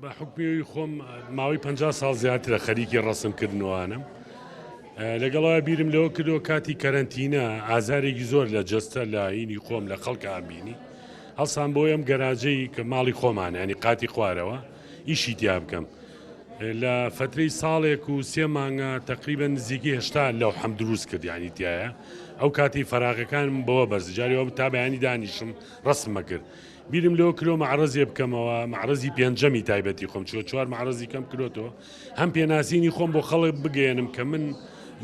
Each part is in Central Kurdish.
بە حکمیەوەی خۆم ماوەی 50 ساڵ زیاترە خەریکی ڕەسمکردنەوەنم. لەگەڵەوە بیرم لەوە کردەوە کاتی کەرەنتینە ئازارێکی زۆر لە جەستە لە ئینی خۆم لە خەڵکان بینی هەڵسان بۆ ئەم گەراجەی کە ماڵی خۆمانە ینی قاتی خوارەوە ئیشی تیا بکەم. لە فترەی ساڵێک و 3 مانگە تقریبا نزیکی هێشتا لەو حەم دروست کرد ینی تایە ئەو کاتی فراغەکانم بەوە بەرزجاریەوە تا بەیانی دانیشم ڕسممە کرد. بیرم لەوە کرۆ مەعرەزێ بکەمەوە مەعرەزی پێنجەمی تایبەتی خۆم چوار مەعرەزی کەم کرۆتەوە هەم پێناسینی خۆم بۆ خەڵک بگەێنم کە من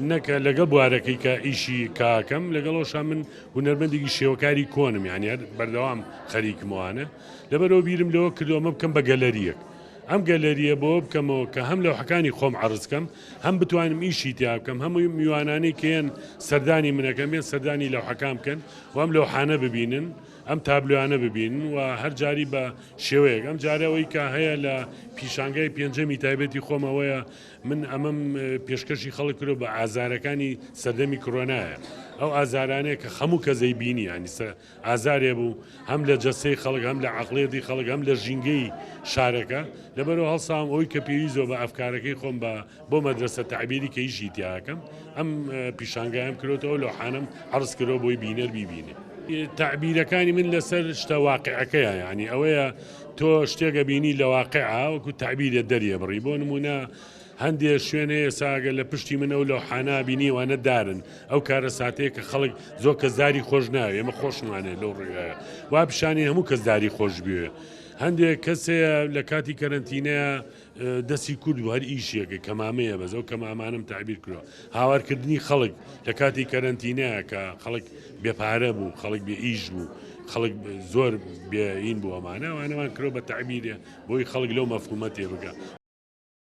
نەکە لەگەڵ بوارەکەی کە ئیشی کاکەم لەگەڵەوەشا من هونەرمەندێکی شێوەکاری کۆنم یانی هەر بەردەوام خەریکمەوانە لەبەرەوە بیرم لەوە کردومە بکەم بە گەلەریەک. ئەم گەلەریە بۆ بکەمەوە کە هەم لەو حەکانی خۆم عرضکەم هەم بتوانم ئیشی تیا بکەم هەمووی میوانانەی کێن سەردانی منەکەم ێن سەردانی لەو حەکام بکەن و ئەم لەو حانە ببینن ئەم تابلوانە ببینن و هەر جاری بە شێوەیەک ئەم جارەوەی کە هەیە لە پیشانگای پێنجەمی تایبەتی خۆمەوەیە من ئەمەم پێشکەشی خەڵک کرۆ بە ئازارەکانی سەردەمی کۆرۆنایە. ئەو ئازارانەیە کە هەموو کەزەی بینی ینی ئازارێ بوو هەم لە جەسەی خەڵک هەم لە عەقڵێتی خەڵک هەم لە ژینگەی شارەکە لەبەرەوە هەڵسام ئەوی کە پێویستەوە بە ئەفکارەکەی خۆم بۆ مەدرسە تەعبیری کە ئیشی تیاکەم ئەم پیشانگایم کرۆتەوە لەو حانم عەرز کرۆ بۆی بینەر بیبینێ. تعبیرەکانی من لەسەر شتە واقعەکەیە ینی ئەوەیە تۆ شتێکە بینی لە واقعا وەکو تعبیرە دەریە بڕی بۆ نمونە هەندێک شوێنەیە ساگە لە پشتی منە و لەو حانابینی وانە دارن ئەو کارە ساتەیە کە خەڵک زۆر کەسداری خۆش ناوێ ئێمە خۆشمانێ لەو ڕێگایە وا پیشانی هەموو کەسداری خۆش بوێ. هەندێک کەسەیە لە کاتی کەرەنتینەیە دەستی کورد و هەر ئیشیەکە کەمامەیە بەزە و کەمامانم تعبیر کردووە هاوارکردنی خەڵک لە کاتی کەرەنتینەیە کە خەڵک بێپارە بوو خەڵک بێ ئیش بوو خەڵک زۆر بێئین بوو ئەمانە وانەوان کرۆ بە تعبیرێ بۆی خەڵک لەو مەفهومە تێ بگە.